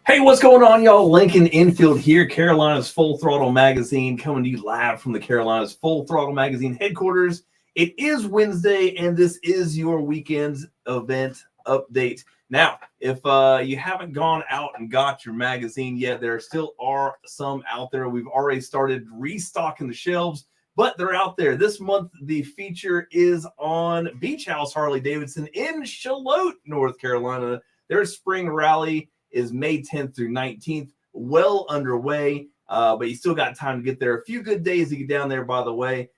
Hey, what's going on, y'all? Lincoln Infield here, Carolina's Full Throttle Magazine, coming to you live from the Carolina's Full Throttle Magazine headquarters. It is Wednesday, and this is your weekend's event update. Now, if you haven't gone out and got your magazine yet, there still are some out there. We've already started restocking the shelves, but they're out there. This month, the feature is on Beach House Harley-Davidson in Charlotte, North Carolina. Their spring rally is May 10th through 19th, well underway, but you still got time to get there. A few good days to get down there, by the way.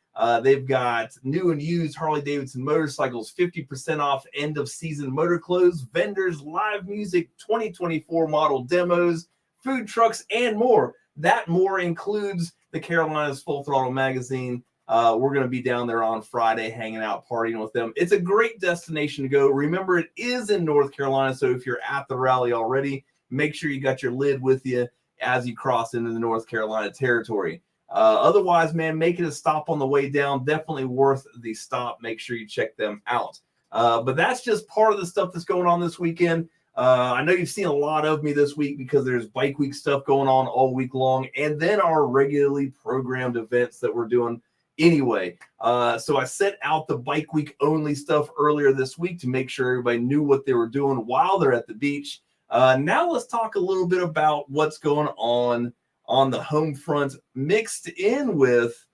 They've got new and used Harley-Davidson motorcycles, 50% off end-of-season motor clothes, vendors, live music, 2024 model demos, food trucks, and more. That more includes the Carolina's Full Throttle Magazine. We're going to be down there on Friday hanging out, partying with them. It's a great destination to go. Remember, it is in North Carolina, so if you're at the rally already, make sure you got your lid with you as you cross into the North Carolina territory. Otherwise, man, make it a stop on the way down. Definitely worth the stop. Make sure you check them out. But that's just part of the stuff that's going on this weekend. I know you've seen a lot of me this week because there's Bike Week stuff going on all week long, and then our regularly programmed events that we're doing anyway. So I set out the Bike Week only stuff earlier this week to make sure everybody knew what they were doing while they're at the beach. Now let's talk a little bit about what's going on the home front mixed in with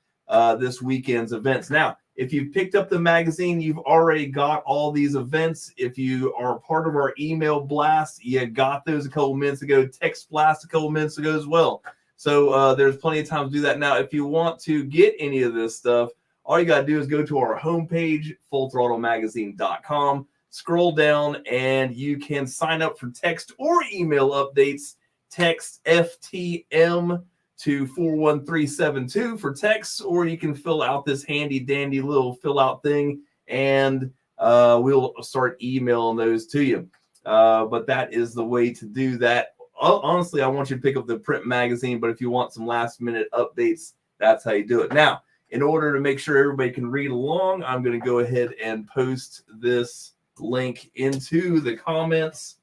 this weekend's events. Now, if you've picked up the magazine, you've already got all these events. If you are part of our email blast, you got those a couple minutes ago, text blast a couple minutes ago as well. So there's plenty of time to do that. Now, if you want to get any of this stuff, all you got to do is go to our homepage, fullthrottlemagazine.com, scroll down, and you can sign up for text or email updates. Text FTM to 41372 for texts, or you can fill out this handy dandy little fill out thing, and we'll start emailing those to you. But that is the way to do that. Honestly, I want you to pick up the print magazine, but if you want some last minute updates, that's how you do it. Now, in order to make sure everybody can read along, I'm going to go ahead and post this link into the comments.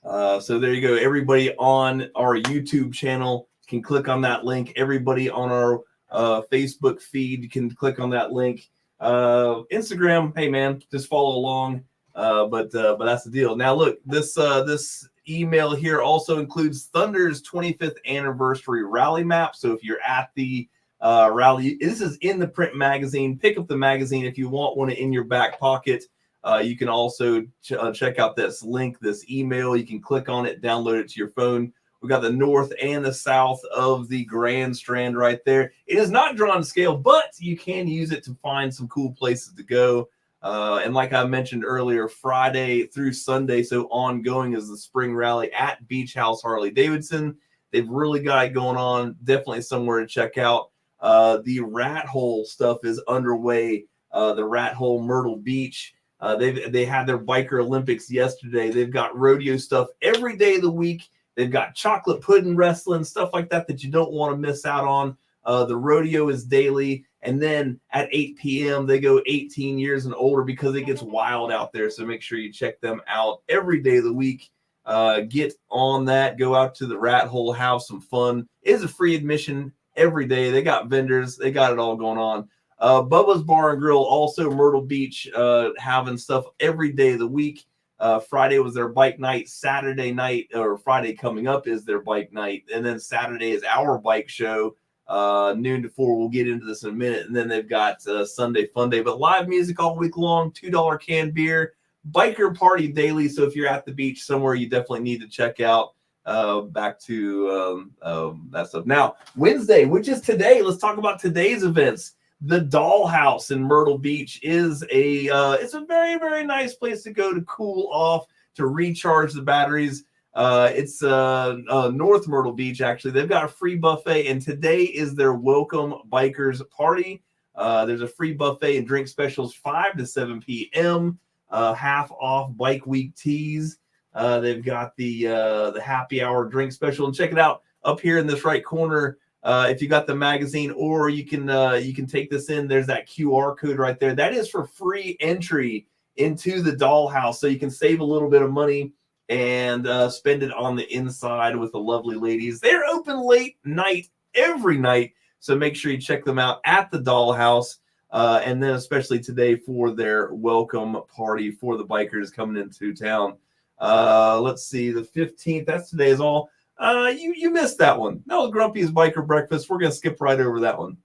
So there you go. Everybody on our YouTube channel can click on that link. Everybody on our Facebook feed can click on that link. Instagram, hey man, just follow along. But that's the deal. Now look, this email here also includes Thunder's 25th anniversary rally map. So if you're at the rally, this is in the print magazine. Pick up the magazine if you want one in your back pocket. You can also check out this link, this email. You can click on it, download it to your phone. We've got the north and the south of the Grand Strand right there. It is not drawn to scale, but you can use it to find some cool places to go. And like I mentioned earlier, Friday through Sunday, so ongoing, is the spring rally at Beach House Harley-Davidson. They've really got it going on. Definitely somewhere to check out. The Rat Hole stuff is underway. The Rat Hole Myrtle Beach. They had their Biker Olympics yesterday. They've got rodeo stuff every day of the week. They've got chocolate pudding wrestling, stuff like that you don't want to miss out on. The rodeo is daily. And then at 8 p.m., they go 18 years and older because it gets wild out there. So make sure you check them out every day of the week. Get on that. Go out to the Rat Hole, have some fun. It is a free admission every day. They got vendors. They got it all going on. Bubba's Bar and Grill, also Myrtle Beach, having stuff every day of the week. Friday was their bike night. Saturday night, or Friday coming up, is their bike night. And then Saturday is our bike show, noon to 4. We'll get into this in a minute. And then they've got Sunday Fun Day. But live music all week long, $2 canned beer, biker party daily. So if you're at the beach somewhere, you definitely need to check out. Back to that stuff. Now, Wednesday, which is today, let's talk about today's events. The Dollhouse in Myrtle Beach is it's a very, very nice place to go to cool off, to recharge the batteries. It's North Myrtle Beach, actually. They've got a free buffet, and today is their Welcome Bikers Party. There's a free buffet and drink specials 5 to 7 p.m., half off Bike Week teas. They've got the happy hour drink special, and check it out up here in this right corner. If you got the magazine, or you can take this in, there's that QR code right there. That is for free entry into the Dollhouse, so you can save a little bit of money and spend it on the inside with the lovely ladies. They're open late night every night, so make sure you check them out at the Dollhouse. And then especially today for their welcome party for the bikers coming into town. Let's see, the 15th, that's today is all. You missed that one. No, Grumpy's Biker Breakfast. We're going to skip right over that one.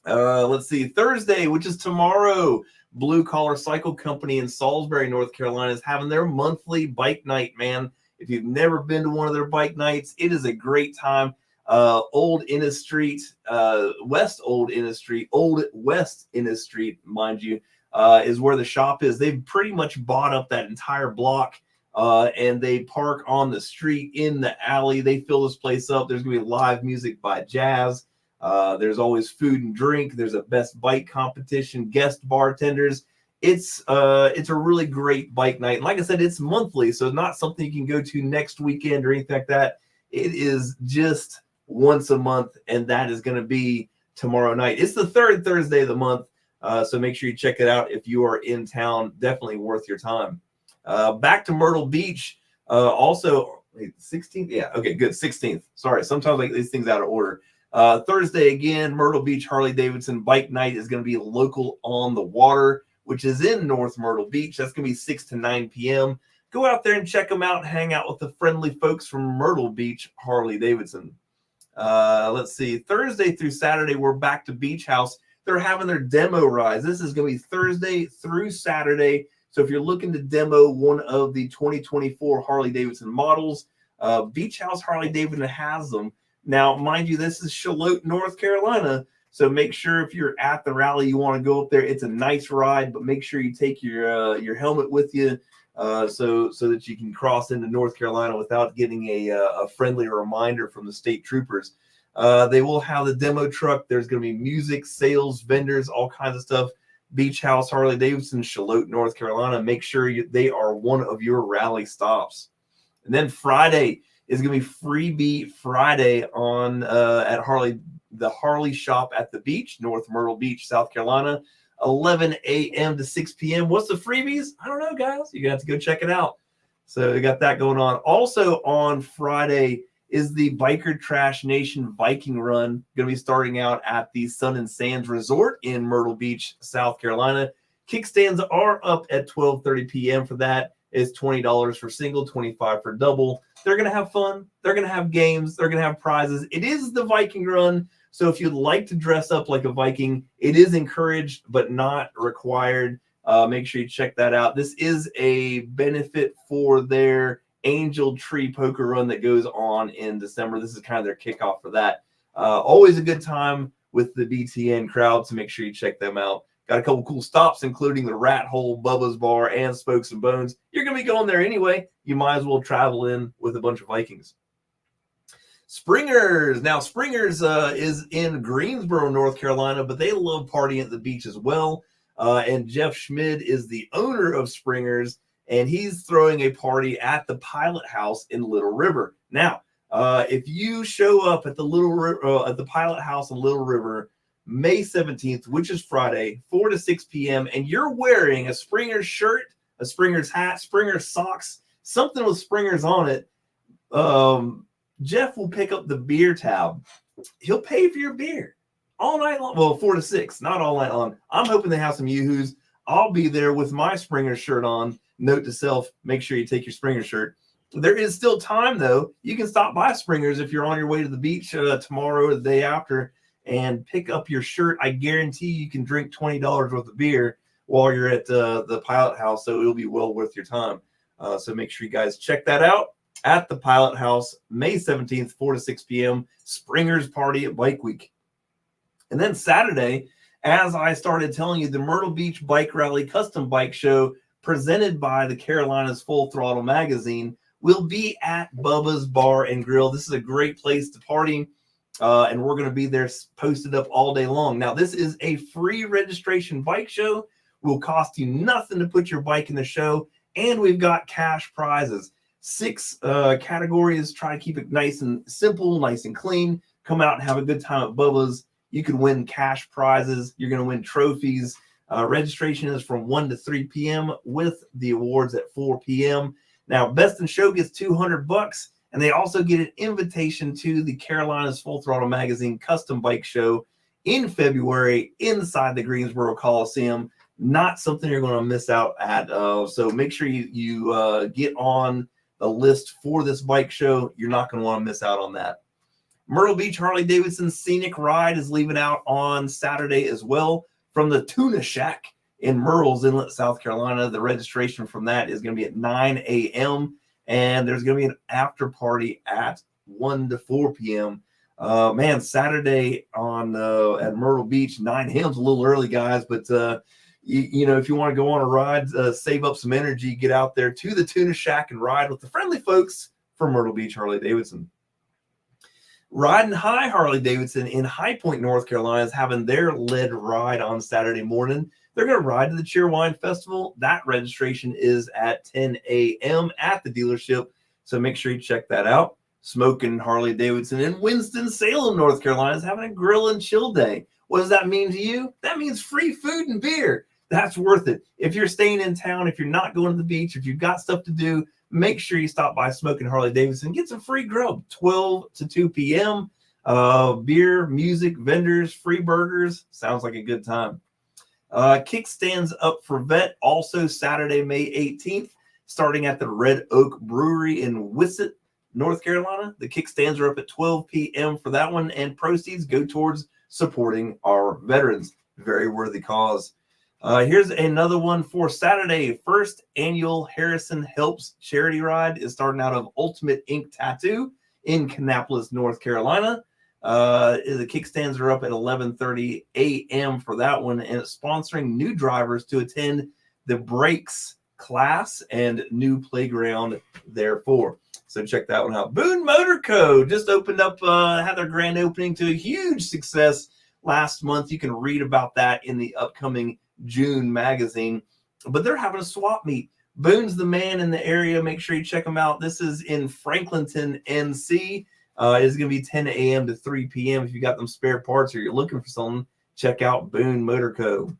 Let's see, Thursday, which is tomorrow, Blue Collar Cycle Company in Salisbury, North Carolina is having their monthly bike night, man. If you've never been to one of their bike nights, it is a great time. Old West Innis Street, mind you, is where the shop is. They've pretty much bought up that entire block, and they park on the street in the alley. They fill this place up. There's going to be live music by Jazz. There's always food and drink. There's a best bike competition, guest bartenders. It's a really great bike night. And like I said, it's monthly, so it's not something you can go to next weekend or anything like that. It is just once a month, and that is going to be tomorrow night. It's the third Thursday of the month, so make sure you check it out if you are in town. Definitely worth your time. Back to Myrtle Beach. Also, 16th? Yeah, okay, good. 16th. Sorry, sometimes I get these things out of order. Thursday again, Myrtle Beach Harley-Davidson Bike Night is going to be local on the water, which is in North Myrtle Beach. That's going to be 6 to 9 p.m. Go out there and check them out. Hang out with the friendly folks from Myrtle Beach Harley-Davidson. Let's see. Thursday through Saturday, we're back to Beach House. They're having their demo rides. This is going to be Thursday through Saturday. So if you're looking to demo one of the 2024 Harley-Davidson models, Beach House Harley-Davidson has them. Now, mind you, this is Charlotte, North Carolina. So make sure if you're at the rally, you want to go up there. It's a nice ride, but make sure you take your helmet with you so that you can cross into North Carolina without getting a friendly reminder from the state troopers. They will have the demo truck. There's going to be music, sales, vendors, all kinds of stuff. Beach House Harley-Davidson, Charlotte, North Carolina. Make sure they are one of your rally stops. And then Friday is going to be Freebie Friday on at the Harley shop at the beach, North Myrtle Beach, South Carolina, 11 a.m. to 6 p.m. What's the freebies? I don't know, guys. You're going to have to go check it out. So we got that going on. Also on Friday is the Biker Trash Nation Viking Run, going to be starting out at the Sun and Sands Resort in Myrtle Beach, South Carolina. Kickstands are up at 12:30 p.m. for that. It's $20 for single, $25 for double. They're going to have fun. They're going to have games. They're going to have prizes. It is the Viking Run. So if you'd like to dress up like a Viking, it is encouraged but not required. Make sure you check that out. This is a benefit for their Angel Tree Poker Run that goes on in December. This is kind of their kickoff for that. Always a good time with the BTN crowd, so make sure you check them out. Got a couple cool stops, including the Rat Hole, Bubba's Bar, and Spokes and Bones. You're going to be going there anyway. You might as well travel in with a bunch of Vikings. Springers. Now, Springers is in Greensboro, North Carolina, but they love partying at the beach as well. And Jeff Schmid is the owner of Springers, and he's throwing a party at the Pilot House in Little River. Now, if you show up at the Pilot House in Little River, May 17th, which is Friday, 4 to 6 p.m., and you're wearing a Springers shirt, a Springers hat, Springers socks, something with Springers on it, Jeff will pick up the beer tab. He'll pay for your beer all night long. Well, 4 to 6, not all night long. I'm hoping they have some Yoo-Hoos. I'll be there with my Springers shirt on. Note to self, make sure you take your Springers shirt. There is still time, though. You can stop by Springers if you're on your way to the beach tomorrow or the day after and pick up your shirt. I guarantee you can drink $20 worth of beer while you're at the Pilot House, so it'll be well worth your time. So make sure you guys check that out at the Pilot House, May 17th, 4 to 6 p.m., Springers Party at Bike Week. And then Saturday, as I started telling you, the Myrtle Beach Bike Rally Custom Bike Show presented by the Carolinas Full Throttle Magazine will be at Bubba's Bar and Grill. This is a great place to party. And we're going to be there posted up all day long. Now, this is a free registration bike show. Will cost you nothing to put your bike in the show. And we've got cash prizes. 6 categories. Try to keep it nice and simple, nice and clean. Come out and have a good time at Bubba's. You can win cash prizes. You're going to win trophies. Registration is from 1 to 3 p.m. with the awards at 4 p.m. Now, Best in Show gets $200, and they also get an invitation to the Carolinas Full Throttle Magazine Custom Bike Show in February inside the Greensboro Coliseum. Not something you're going to miss out at. So make sure you get on the list for this bike show. You're not going to want to miss out on that. Myrtle Beach Harley-Davidson Scenic Ride is leaving out on Saturday as well from the Tuna Shack in Murrells Inlet, South Carolina. The registration from that is going to be at 9 a.m. and there's going to be an after party at 1 to 4 p.m. Man, Saturday on at Myrtle Beach, 9 a.m.'s a little early, guys, but you know, if you want to go on a ride, save up some energy, get out there to the Tuna Shack and ride with the friendly folks from Myrtle Beach Harley-Davidson. Riding High Harley-Davidson in High Point, North Carolina is having their lead ride on Saturday morning. They're going to ride to the Cheerwine Festival. That registration is at 10 a.m. at the dealership, so make sure you check that out. Smoking Harley-Davidson in Winston-Salem, North Carolina is having a grill and chill day. What does that mean to you? That means free food and beer. That's worth it. If you're staying in town, if you're not going to the beach, if you've got stuff to do, make sure you stop by Smoking Harley-Davidson. Get some free grub, 12 to 2 p.m. Beer, music, vendors, free burgers. Sounds like a good time. Kickstands Up for Vet, also Saturday, May 18th, starting at the Red Oak Brewery in Wissett, North Carolina. The kickstands are up at 12 p.m. for that one, and proceeds go towards supporting our veterans. Very worthy cause. Here's another one for Saturday. First annual Harrison Helps charity ride is starting out of Ultimate Ink Tattoo in Kannapolis, North Carolina. The kickstands are up at 11:30 a.m. for that one, and it's sponsoring new drivers to attend the Brakes class and new playground therefore. So check that one out. Boone Motor Co. just opened up, had their grand opening to a huge success last month. You can read about that in the upcoming June magazine, but they're having a swap meet. Boone's the man in the area. Make sure you check them out. This is in Franklinton, NC. It's going to be 10 a.m. to 3 p.m. If you got them spare parts or you're looking for something, check out Boone Motor Co.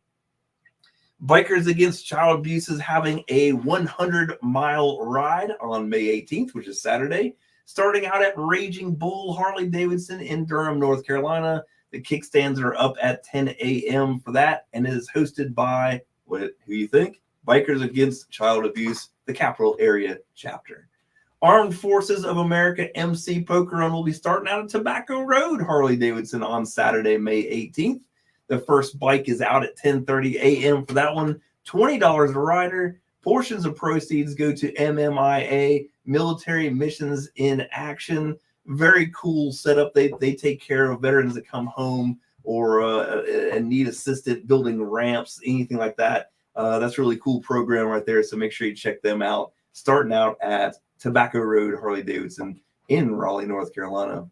Bikers Against Child Abuse is having a 100-mile ride on May 18th, which is Saturday, starting out at Raging Bull Harley-Davidson in Durham, North Carolina. The kickstands are up at 10 a.m. for that, and it is hosted by, who you think? Bikers Against Child Abuse, the Capital Area Chapter. Armed Forces of America MC Poker Run will be starting out at Tobacco Road Harley-Davidson on Saturday, May 18th. The first bike is out at 10:30 a.m. for that one. $20 a rider. Portions of proceeds go to MMIA, Military Missions in Action. Very cool setup. They take care of veterans that come home or and need assistance building ramps, anything like that. That's a really cool program right there. So make sure you check them out. Starting out at Tobacco Road Harley-Davidson in Raleigh, North Carolina.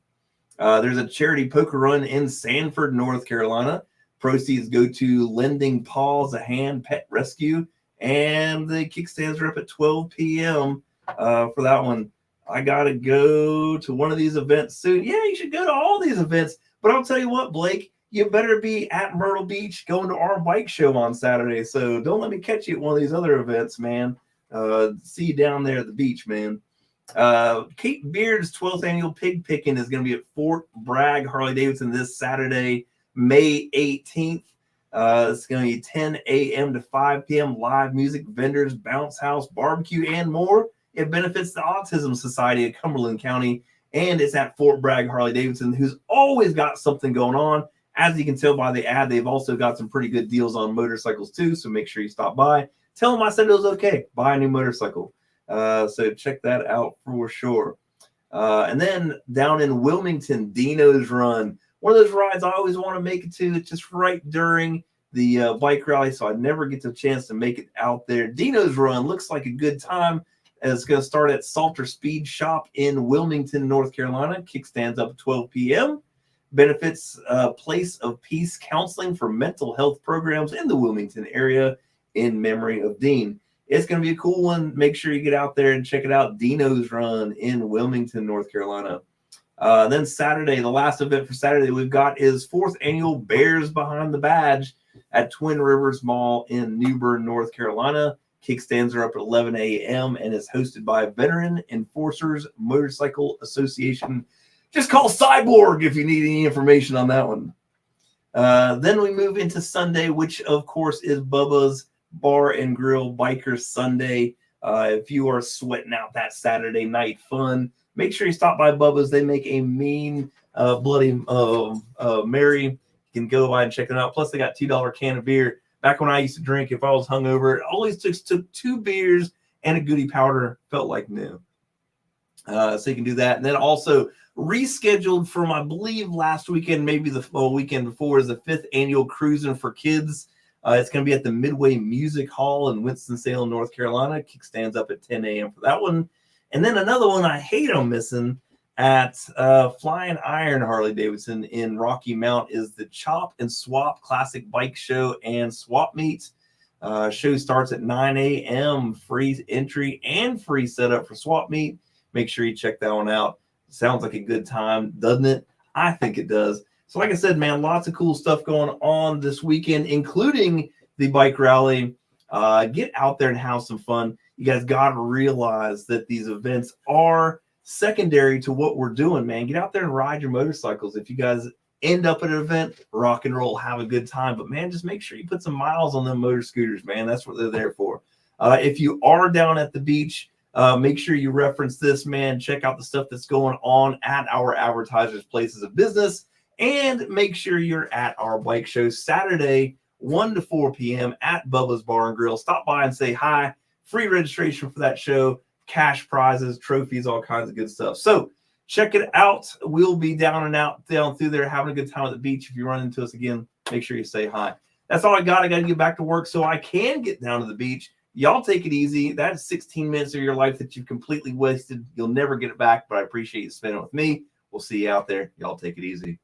There's a charity poker run in Sanford, North Carolina. Proceeds go to Lending Paws a Hand Pet Rescue, and the kickstands are up at 12 p.m. For that one. I got to go to one of these events soon. Yeah, you should go to all these events. But I'll tell you what, Blake, you better be at Myrtle Beach going to our bike show on Saturday. So don't let me catch you at one of these other events, man. See you down there at the beach, man. Kate Beard's 12th annual pig picking is going to be at Fort Bragg Harley-Davidson this Saturday, May 18th. It's going to be 10 a.m. to 5 p.m. Live music, vendors, bounce house, barbecue, and more. It benefits the Autism Society of Cumberland County, and it's at Fort Bragg Harley-Davidson, who's always got something going on. As you can tell by the ad, they've also got some pretty good deals on motorcycles too, so make sure you stop by. Tell them I said it was okay. Buy a new motorcycle. So check that out for sure. And then down in Wilmington, Dino's Run. One of those rides I always want to make it to. It's just right during the bike rally, so I never get the chance to make it out there. Dino's Run looks like a good time. It's going to start at Salter Speed Shop in Wilmington, North Carolina. Kickstands up at 12 p.m. Benefits Place of Peace Counseling for mental health programs in the Wilmington area in memory of Dean. It's going to be a cool one. Make sure you get out there and check it out. Dino's Run in Wilmington, North Carolina. Then Saturday, the last event for Saturday we've got is 4th annual Bears Behind the Badge at Twin Rivers Mall in New Bern, North Carolina. Kickstands are up at 11 a.m. and is hosted by Veteran Enforcers Motorcycle Association. Just call Cyborg if you need any information on that one. Then we move into Sunday, which of course is Bubba's Bar and Grill Biker Sunday. If you are sweating out that Saturday night fun, make sure you stop by Bubba's. They make a mean Bloody Mary. You can go by and check it out. Plus, they got $2 can of beer. Back when I used to drink, if I was hungover, it always took 2 beers and a goody powder. Felt like new. So you can do that. And then also rescheduled from, I believe, last weekend, maybe the weekend before, is the 5th annual Cruising for Kids. It's going to be at the Midway Music Hall in Winston-Salem, North Carolina. Kickstands up at 10 a.m. for that one. And then another one I hate on missing at Flying Iron Harley-Davidson in Rocky Mount is the Chop and Swap Classic Bike Show and Swap Meet. Show starts at 9 a.m. Free entry and free setup for Swap Meet. Make sure you check that one out. Sounds like a good time, doesn't it? I think it does. So like I said, man, lots of cool stuff going on this weekend, including the bike rally. Get out there and have some fun. You guys got to realize that these events are secondary to what we're doing, man. Get out there and ride your motorcycles. If you guys end up at an event, rock and roll, have a good time. But, man, just make sure you put some miles on them motor scooters, man. That's what they're there for. If you are down at the beach, make sure you reference this, man. Check out the stuff that's going on at our advertisers' places of business. And make sure you're at our bike show Saturday, 1 to 4 p.m. at Bubba's Bar and Grill. Stop by and say hi. Free registration for that show. Cash prizes, trophies, all kinds of good stuff. So check it out. We'll be down through there having a good time at the beach. If you run into us again, make sure you say hi. That's all I got. I got to get back to work so I can get down to the beach. Y'all take it easy. That's 16 minutes of your life that you've completely wasted. You'll never get it back, but I appreciate you spending it with me. We'll see you out there. Y'all take it easy.